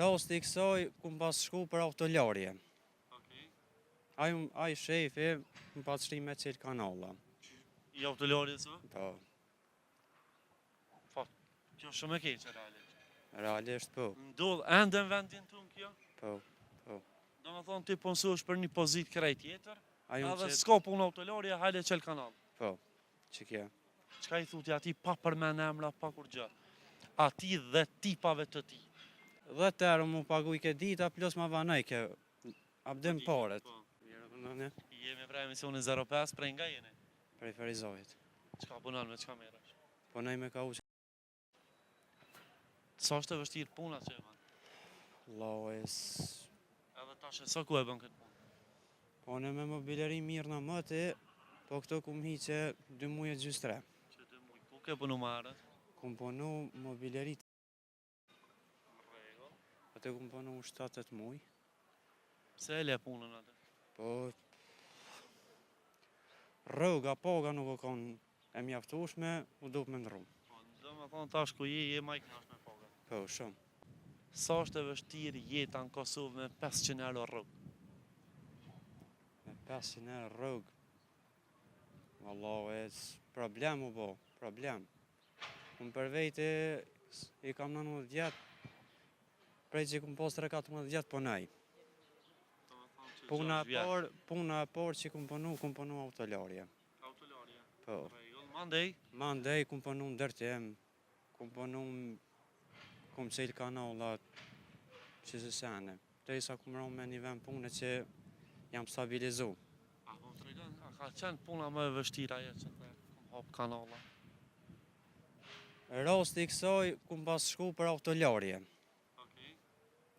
Rasti i kësaj kum pas shku për autolarje. Ai shefi më pas shri me qelë kanala. I autolarjes o? Po, Kjo shumë e keqe realisht. realisht po. Ndodh ende në vendin tonë kjo? Po. Do me thonë ti punësosh për një pozit krejt tjetër, Ai unë edhe qelë, s'ka punë autolarje, hajde qel kanal. po, që kje. Qka i thuti ati pa përmen emra, pa kur gjë? Ati dhe tipave të ti. 10 euro mu pagu i ke dita, plus ma vanaj ke abdim paret. Po. Në Jemi prej emisioni 05, prej nga jeni? prej Ferizojit. Qka punon me qka meresh? Po nej me ka uqë. Sa është e vështirë puna që e bën? Lojës. Edhe tash e sa ku e bën këtë punë? Po në me mobileri mirë në mëti, po këto kum hiqe 2 muje gjys 3. Që 2 muj, ku ke punu ma herët? Kum punu mobilerit, Në rregull. atë kum punu 7-8 muj. Pse e le punën atë? Po rruga, paga nuk o konë e mjaftushme, u dup me ndru. Do me thonë tash ku je ma i knash me paga. Po, shumë. Sa është e vështirë jeta në Kosovë me 500 euro rrugë? Me 500 euro rrugë. Wallahu, problem u bo, problem. Unë për vejti i kam 19 vjetë, prej që i kum pas 3-14 vjetë punaj. Puna e parë që kum punu autolarje. Autolarje. Po. Rregull, mandej. Mandej kum punu në ndërtim, kum qelë kanalat, që zë sene. Deri sa kum ronë me një vend pune që jam stabilizu. A po më tregon, a ka qenë puna më e vështira ajo që të hop kanala? Rasti i kësaj kum pas shku për autolarje.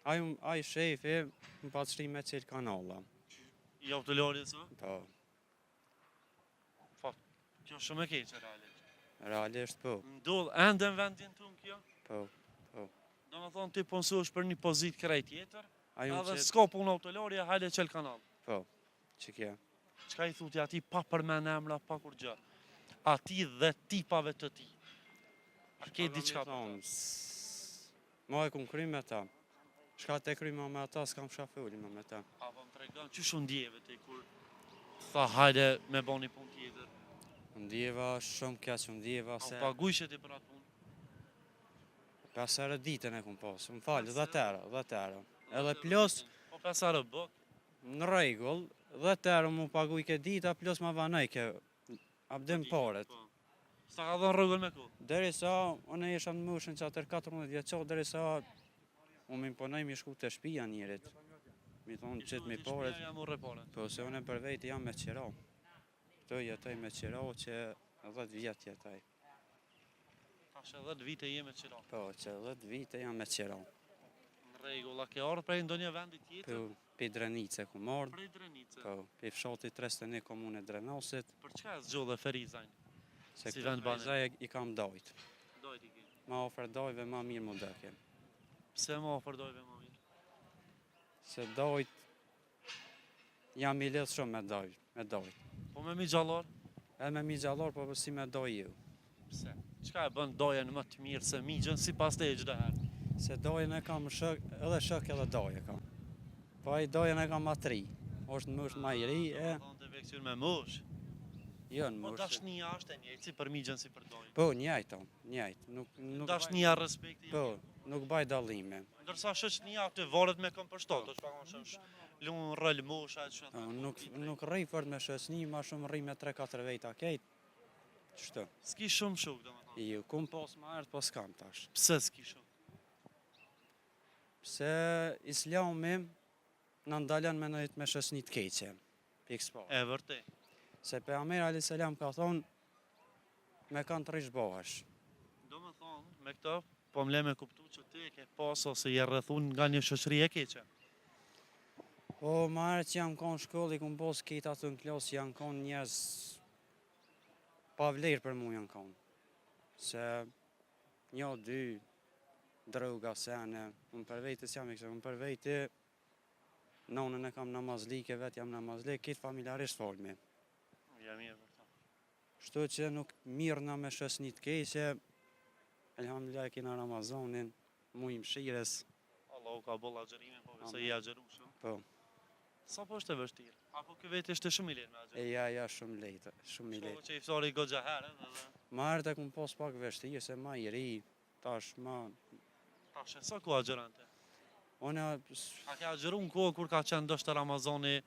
Ai shefi më pas shri me qelë kanala. I autolarjes o? Po, Kjo shumë e keqe realisht. realisht po. Ndodh ende në vendin tonë kjo? Po, Do me thonë ti punësosh për një pozit krejt tjetër, ai unë edhe qelë, s'ka punë autolarje, hajde qel kanal. po, që kje. Qka i thuti ati pa përmen emra, pa kur gjë? Ati dhe tipave të ti. A ke diçka për ta? Ma e kum kry me ta. Shka te kry me ata, s'kam shafulli me ta. A po më tregon, që shumë ndjeve ti kur tha hajde me bo një punë tjetër? Ndjeva shumë keq, ndjeva A se u pagujshe ti për atë punë? 5 herë ditën e kum pas. Më falë, 10 herë. Edhe plus, Po 5 herë bë. në rregull, 10 herë mu pagu i ke dita, plus ma vanaj ke abdim paret. Sa ka dhënë rregull me ku? Deri sa, unë isha në moshën që atër 14 vjeqo, deri sa unë më imponoj mi shku të shpia njerit. Mi thonë qëtë mi paret, Jam u repore. po se unë për vejtë jam me qira. Këto jetoj me qira që 10 vjetë jetoj. Tash 10 vite je me qira. Po, që 10 vite jam me qira. Në rregull, a ke ardhur prej ndonjë vendi tjetër? Po, pi Drenice ku mordë, Prej Drenice. po, pi fshati 31 komune Drenasit, Për çka e zgjodhe Ferizajn? se Si këtë vend bane? Ferizaj i kam dojt. Dojt i ke. Ma ofer dojve ma mirë më dëke. Pse më ofër dojve më mirë? Se dojt, jam i lidh shumë me dojt. Po me mi gjallar? Edhe me mi gjallor, po si me doj ju. Pse? Çka e bën dojen më të mirë se migjën si pas te e çdo herë? Se dojën e kam shok edhe doj e kam. Po ai dojën e kam ma 3. Është në moshë ma i ri, e, Do të veksyr me mush. jo në Po moshë. dashnia është e njëjtë si për migjën si për dojën. Po, njajtë, njajtë. Nuk Dashnia, respekti. Po, nuk baj dallime. Ndërsa shoqënia aty varet me këm për shtatë, është pak më shumë lunë rël mosha e çfarë. Po, nuk rri fort me shoqëni, ma shumë rri me 3-4 vejta kejt. Çto? S'ki shumë shok, domethënë. Jo, kum pas ma herët, po s'kam tash. Pse s'ki shumë? Pse Islami na ndalën me shoqëni të keqe. Pikë s'po. E vërtet. Se pejgamberi alayhis salam ka thonë me kanë të rish bohesh. Domethënë, me këtë po më le me kuptu që ti e ke pas ose je rrethun nga një shoqëri e keqe. Po, ma herët që jam konë shkollë, i kum pos këtë atë në klasë, janë konë njerëz pa vlerë për mu janë konë. Se një, dy, droga, sene, unë për vejtës jam e kështë, unë për vejtë, nonën e kam namazlike, vetë jam namazlik, këtë familjarisht folmi. Ja mirë për ta. Shtu që nuk mirë na me shoqëni të keqe, elhamdulillah e kena Ramazanin, mujë mshires. Allah Po, ka boll agjerimin, po, se i agjerushëm. Po. Sa po është e vështirë? Apo ky vetë ishte shumë i lehtë me agjerim? Ja, shumë lehtë, shumë i Shkova lehtë. që iftari goxha herë, edhe Ma herët e kum pas pak vështirë, se ma i ri, tash ma... tash sa ku agjerante? Ona, A ke agjeru në kohë kur ka qenë ndoshta Ramazani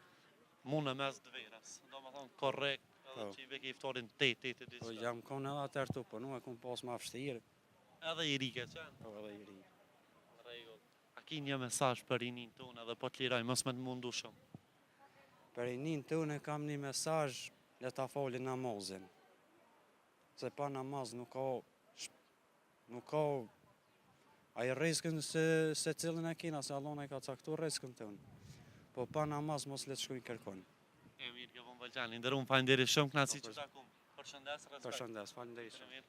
mund në mes dverës, do më thonë korrekt, edhe Po. që i veke iftarin 8 po diçka. jam konë edhe atër tu, po nuk e kum pas ma vështirë, Edhe i ri ke qenë. po edhe i ri. Rregull. A ki një mesazh për rinin tonë edhe po të liroj, mos me të mundu shumë. Për rinin tëne kam një mesazh, le ta fali namazin. Se pa namaz nuk ka ai rrezikën se cilën e kena, se Allah e ka caktuar rrezikën tonë. Po pa namaz mos le të shkojnë kërkon. E mirë, kjo po më pëlqen. Inderum, faleminderit shumë, kënaqësi që takum. Përshëndes, respekt. Përshëndes, faleminderit. Mirë.